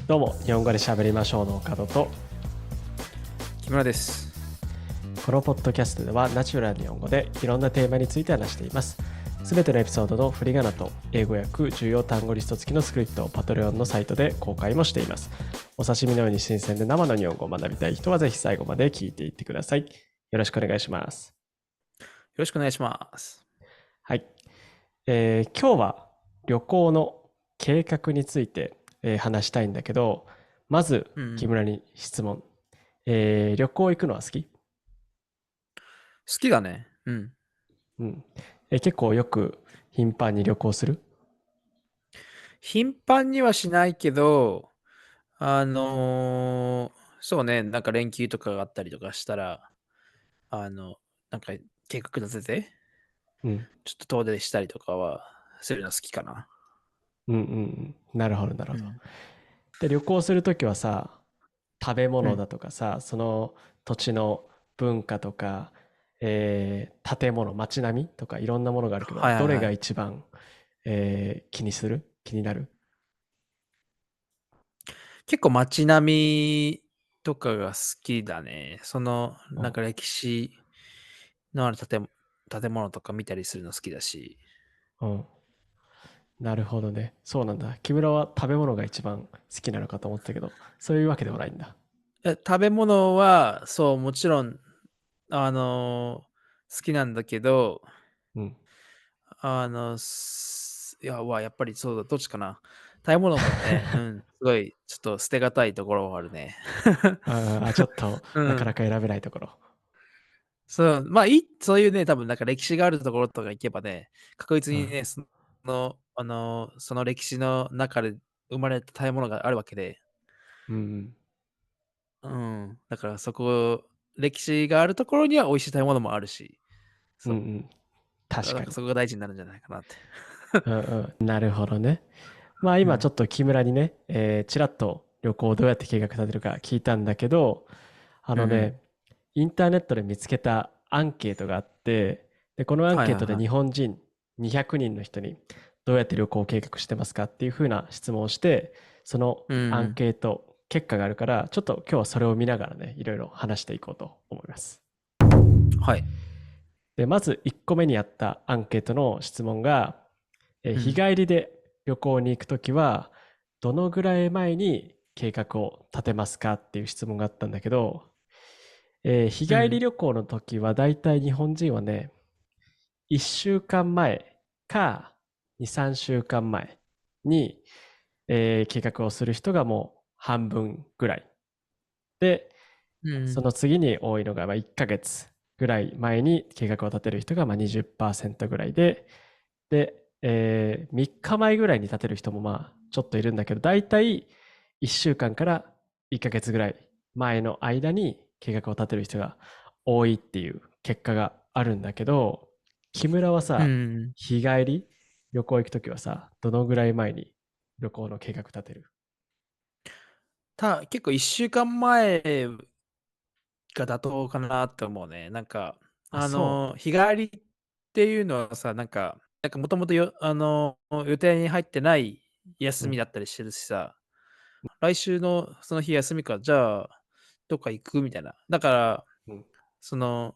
どうも、日本語で喋りましょうの岡戸と、木村です。このポッドキャストではナチュラルな日本語でいろんなテーマについて話しています。すべてのエピソードの振り仮名と英語訳、重要単語リスト付きのスクリプトをパトレオンのサイトで公開もしています。お刺身のように新鮮で生の日本語を学びたい人はぜひ最後まで聞いていってください。よろしくお願いします。よろしくお願いします。はい。今日は旅行の計画について、話したいんだけど、まずうん。好木村に質問。旅行行くのは好き？きだね。うん。うん。結構よく頻繁に旅行する？頻繁にはしないけど、そうね、なんか連休とかがあったりとかしたら、あの、なんか計画立てて、うん。ちょっと遠出したりとかはするの好きかな。うんうんうん。なるほどなるほど。うん。で、旅行するときはさ、食べうん。物だとかさ、その土地の文化とか、建物、街並みとかいろんなものがあるけど、どれがはいはいはい。一番、気になる？結構街並みとかが好きだね。うん。なんか歴史のある建物とか見たりするの好きだし。うん。なるほどね。そうなんだ。木村は食べ物が一番好きなのかと思ってたけど、そういうわけではないんだ。食べ物は、そう、もちろん、あの、好きなんだけど、うん。やっぱりそうだ、どっちかな。食べ物もね、うん、すごいちょっと捨てがたいところはあるね。ちょっとうん。なかなか選べないところ。そう、そういうね、多分なんか歴史があるところとか行けばね、確実うん。にね、その歴史の中で生まれた食べ物があるわけで、うんうん。うん、だから歴史があるところには美味しい食べ物もあるし、そう。うんうん。確かに。なんかそこが大事になるんじゃないかなって。うんうん。なるほどね。まあうん。今ちょっと木村にね、ちらっと旅行をどうやって計画立てるか聞いたんだけど、あうんうん。のね、インターネットで見つけたアンケートがあって、で、このアンケートで日はいはいはい。本人200人の人にどうやって旅行を計画してますかっていうふうな質問をして、そのアンうん。ケート結果があるから、ちょっと今日はそれを見ながらね、いろいろ話していこうと思います。はい。で、まず1個目にあったアンケートの質問が、日うん。帰りで旅行に行くときは、どのぐらい前に計画を立てますかっていう質問があったんだけど、日帰りうん。旅行の時はだいたい日本人はね、1週間前か2、3週間前に、計画をする人がもう半分ぐらい。で、うん。その次に多いのが1ヶ月ぐらい前に計画を立てる人が20%ぐらいで、3日前ぐらいに立てる人もちょっといるんだけど、だいたい1週間から1ヶ月ぐらい前の間に計画を立てる人が多いっていう結果があるんだけど、木村はうさ、ん。日帰り旅行行くときはさ、どのぐらい前に旅行の計画立てる？結構1週間前が妥当かなって思うね。なんか、あ、そ日帰りっていうのはさ、なんかもともと予定に入ってないう。うん。休みだったりしてるしさ、来週のその日休みか、じゃあ、どっか行くみたいな。だから、うん。その、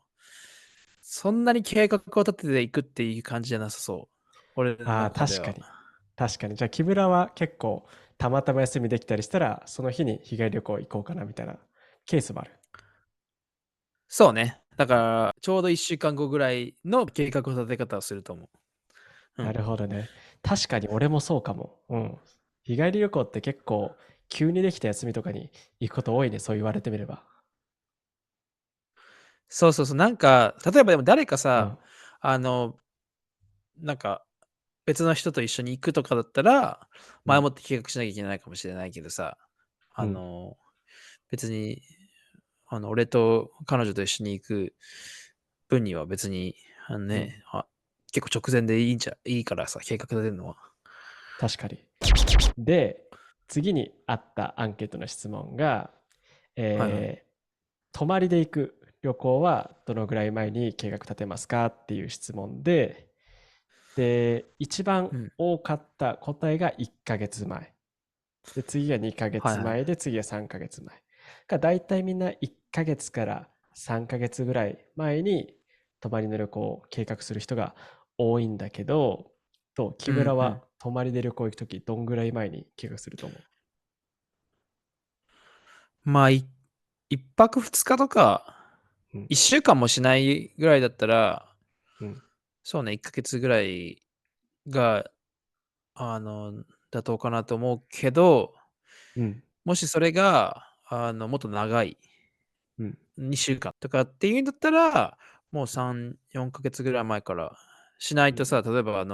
そんなに計画を立てていくっていう感じじゃなさそう。俺のああ、中では。確かに。確かに。じゃあ、木村は結構、たまたま休みできたりしたら、その日に日帰り旅行行こうかなみたいなケースもある。そうね。だから、ちょうど1週間後ぐらいの計画を立て方をすると思う。うなん。るほどね。確かに俺もそうかも。うん。日帰り旅行って結構、急にできた休みとかに行くこと多いね。そう言われてみれば。そうそうそう、なんか、例えばでも誰かさ、うん。あの、なんか、別の人と一緒に行くとかだったら、うん。前もって計画しなきゃいけないかもしれないけどさ、うん。あの、別に、俺と彼女と一緒に行く分には別に、うん。結構直前でいいからさ、計画立てるのは。確かに。で、次にあったアンケートの質問が、はいはい。泊まりで行く旅行はどのぐらい前に計画立てますかっていう質問で、一番うん。多かった答えが1ヶ月前。で、次が2ヶはいはい。月前で、次が3ヶ月前。だいたいみんな1ヶ月から3ヶ月ぐらい前に泊まりの旅行を計画する人が多いんだけど、木村はうんうん。泊まりで旅行行くときどんぐらい前に計画すると思まあ、一泊二日とか、う？うん。一週間もしないぐらいだったら、うん。そうね、一ヶ月ぐらいが、あの、妥当かなと思うけど、うん。もしそれが、もっと長い、うん。2週間とかっていうんだったら、もう3、4ヶ月ぐらい前からしないうん。とさ、例えば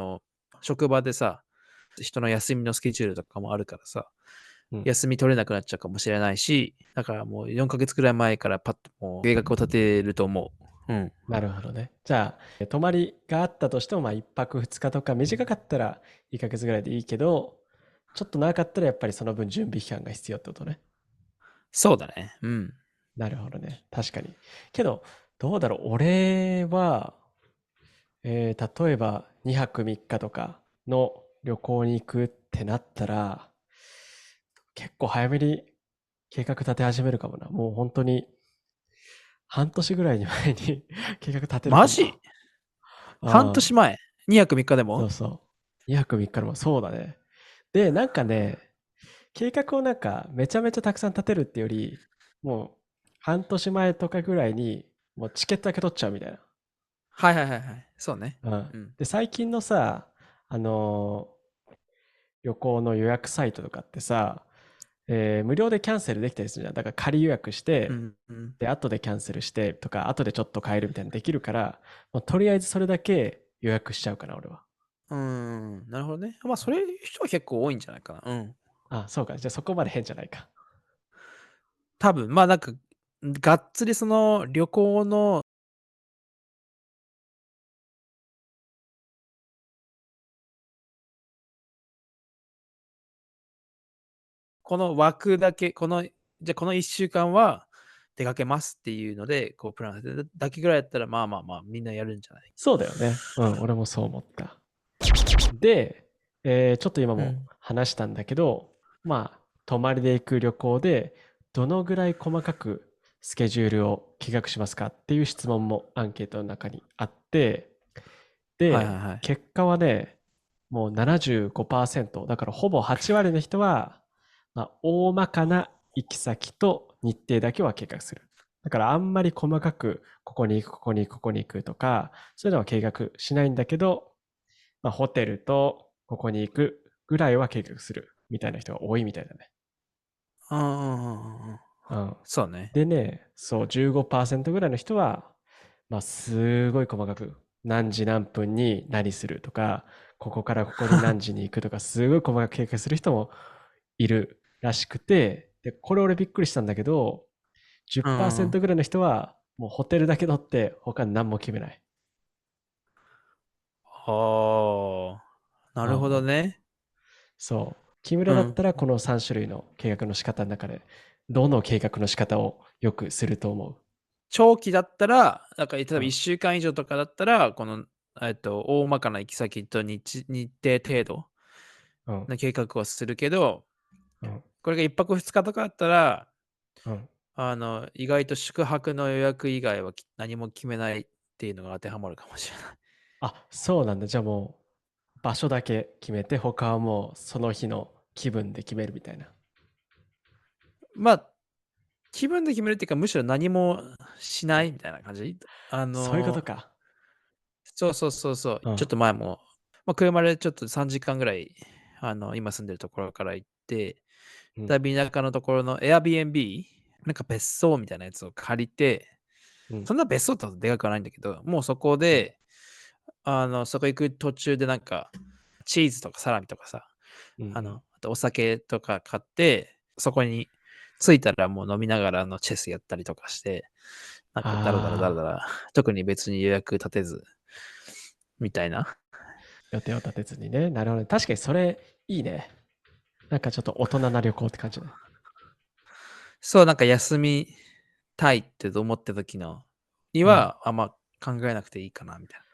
職場でさ、人の休みのスケジュールとかもあるからさ、うん。休み取れなくなっちゃうかもしれないし、だからもう4ヶ月ぐらい前からパッともう計画を立てると思う。うん。なるほどね。じゃあ、泊まりがあったとしても、1泊2日とか、短かったら1ヶ月ぐらいでいいけど、ちょっと長かったらやっぱりその分準備期間が必要ってことね。そうだね。うん。なるほどね。確かに。けど、どうだろう。俺は、例えば2泊3日とかの旅行に行くってなったら、結構早めに計画立て始めるかもな。もう本当に半年ぐらいに前に計画立てるかも。マジ半ああ、年前 ?2 泊3日でもそうそう。2泊3日でもそうだね。で、なんかね、計画をなんかめちゃめちゃたくさん立てるってより、もう半年前とかぐらいにもうチケットだけ取っちゃうみたいな。はいはいはいはい。そうね。うん。うん。で、最近のさ、あの旅行の予約サイトとかってさ、無料でキャンセルできたりするじゃん。だから仮予約しうて、んうん。で、後でキャンセルしてとか、後でちょっと変えるみたいなのできるから、もうとりあえずそれだけ予約しちゃうかな、俺は。うーん、なるほどね。まあ、それ人は結構多いんじゃないかな。うん。あ、そうか。じゃあそこまで変じゃないか。多分、まあ、なんか、がっつりその旅行のこの枠だけ、じゃあこの1週間は出かけますっていうので、こうプラン立てるだけぐらいだったら、まあまあまあ、みんなやるんじゃない？そうだよね。うん、俺もそう思った。で、ちょっと今もうん。話したんだけど、まあ、泊まりで行く旅行で、どのぐらい細かくスケジュールを計画しますかっていう質問もアンケートの中にあって、で、はいはいはい。結果はね、もう75%、だからほぼ8割の人は、まあ、大まかな行き先と日程だけは計画する。だからあんまり細かく、ここに行く、ここに行く、ここに行くとか、そういうのは計画しないんだけど、まあ、ホテルとここに行くぐらいは計画するみたいな人が多いみたいだね。うんうんうんうんうん。うん。そうね。でね、そう、15%ぐらいの人は、まあ、すごい細かく、何時何分に何するとか、ここからここに何時に行くとか、すごい細かく計画する人もいるらしくて、で、これ俺びっくりしたんだけど、うんうんうん。10%ぐらいの人は、もうホテルだけ取って、他に何も決めない。はあ、なるほどうん。ね。そう。木村うん。だったら、この3種類の計画の仕方の中で、どの計画の仕方をよくすると思う？長期だったら、なんか例えばうん。1週間以上とかだったら、大まかな行き先と日程程度うん。の計画をするけど、うん。これが1泊2日とかだったら、うん。意外と宿泊の予約以外は何も決めないっていうのが当てはまるかもしれない。あ、そうなんだ。じゃあもう、場所だけ決めて、他はもうその日の気分で決めるみたいな。まあ、気分で決めるっていうか、むしろ何もしないみたいな感じ？あそういうことの、か。そうそうそうそう、ちょっうん。と前も、まあ、車でちょっと3時間ぐらい、今住んでるところから行って、うん。だいぶ田舎のところの Airbnb、なんか別荘みたいなやつを借りて、うん。そんな別荘ってほどでかくはないんだけど、もうそこうん。で、そこ行く途中でなんか、チーズとかサラミとかさ、うん。うん。あとお酒とか買って、そこに着いたらもう飲みながらチェスやったりとかして、なんかだらだああ、ら、特に別に予約立てず、みたいな。予定を立てずにね。なるほどね。確かにそれ、いいね。なんかちょっと大人な旅行って感じだね。そう、なんか休みたいって思った時にうん。は、あんま考えなくていいかなみたいな。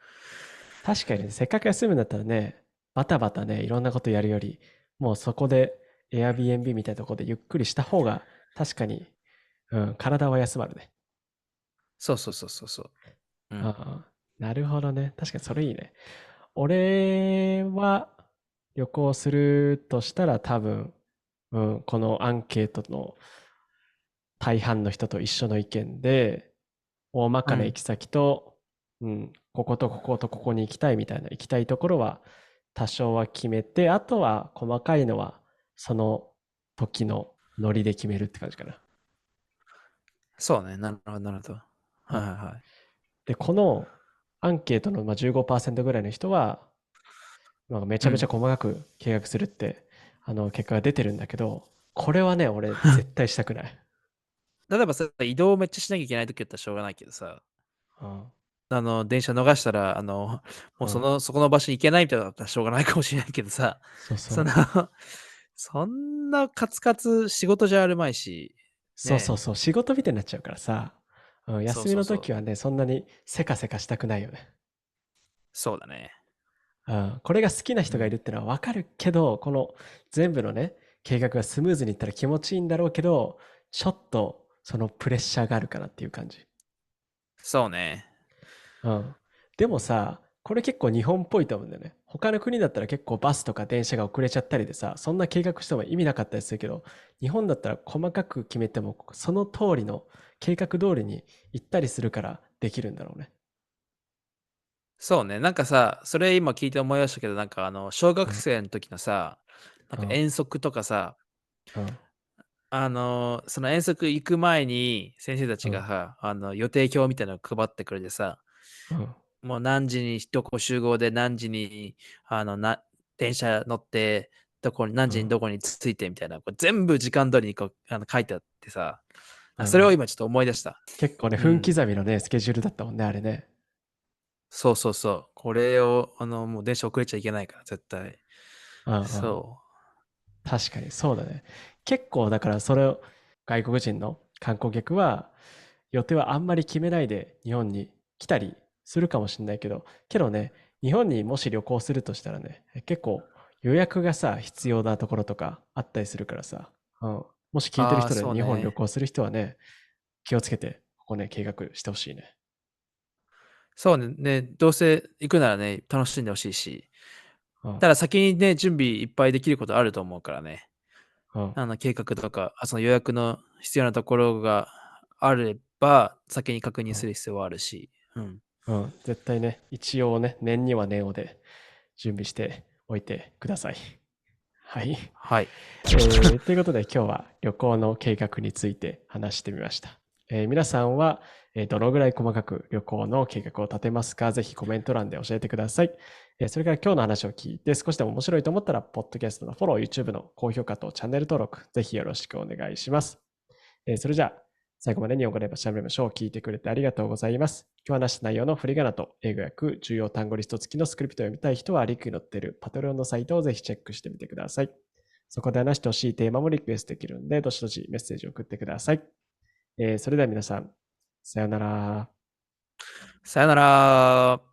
確かにね、せっかく休むんだったらね、バタバタね、いろんなことやるより、もうそこで Airbnb みたいなところでゆっくりした方が確かに、体は休まるね。そうそうそうそうそう。うん。ああ、なるほどね。確かにそれいいね。俺は旅行するとしたら多分、このアンケートの大半の人と一緒の意見で、大まうん。かな行き先と、こことこことここに行きたいみたいな行きたいところは多少は決めて、あとは細かいのはその時のノリで決めるって感じかな。そうね。なるほど、なるほど。はいうんはいはい。で、このアンケートの15%ぐらいの人は、めちゃめちゃうん。細かく計画するって、結果が出てるんだけど、これはね、俺絶対したくない。例えばさ、移動めっちゃしなきゃいけないときだったらしょうがないけどさ、うん、電車逃したら、もううん、そこの場所に行けないみたいなのだったらしょうがないかもしれないけどさ、その そうそう。そんなカツカツ仕事じゃあるまいし、ねえ。そうそうそう。仕事みたいになっちゃうからさ、休みのそうそうそう。時はね、そんなにせかせかしたくないよね。そうだね。これが好きな人がいうん。るってのはわかるけど、この全部のね、計画がスムーズにいったら気持ちいいんだろうけど、ちょっとそのプレッシャーがあるかなっていう感じ。そうね。うん。でもさ、これ結構日本っぽいと思うんだよね。他の国だったら結構バスとか電車が遅れちゃったりでさ、そんな計画しても意味なかったりするけど、日本だったら細かく決めても、その通りの計画通りに行ったりするからできるんだろうね。そうね。なんかさ、それ今聞いて思い出したけど、小学うん、生の時のさ、なんかうん、遠足とかさ、うん、その遠足行く前に先生たうん、ちがさ、予定表みたいなの配ってくれてさ、うん、もう何時にどこ集合で何時に、電車乗って、何うん、時にどこに着いてみたいな、これ全部時間通りに書いてあってさ、それをうん。今ちょっと思い出した。結構ね、分うん。刻みのね、スケジュールだったもんね、あれね。そうそうそう。これを、もう電車遅れちゃいけないから、絶対。うんうん。そ確かにそうだね。結構だからそれを外国人の観光客は予定はあんまり決めないで日本に来たりするかもしれないけどね、日本にもし旅行するとしたらね、結構予約がさ、必要なところとかあったりするからさ、もし聞いてるああ、人で日本旅そうね。行する人はね、気をつけて、ここね、計画してほしいね。そうね。ね、どうせ行くならね、楽しんでほしいし。うん、ただ先にね、準備いっぱいできることあると思うからね。うん、計画とか、その予約の必要なところがあれば、先に確認うん、する必要はあるし。うん。うん、絶対ね、一応ね、念には念をで準備しておいてください。はい。はい。ということで今日は旅行の計画について話してみました。皆さんは、どのぐらい細かく旅行の計画を立てますか？ぜひコメント欄で教えてください。それから今日の話を聞いて少しでも面白いと思ったら、ポッドキャストのフォロー、YouTube の高評価とチャンネル登録、ぜひよろしくお願いします。それじゃあ、最後まで日本語で喋りましょう。聞いてくれてありがとうございます。今日話した内容の振り仮名と英語訳、重要単語リスト付きのスクリプトを読みたい人は、リンクに載っているパトレオンのサイトをぜひチェックしてみてください。そこで話してほしいテーマもリクエストできるので、どしどしメッセージを送ってください。それでは皆さん、さようなら。さよなら。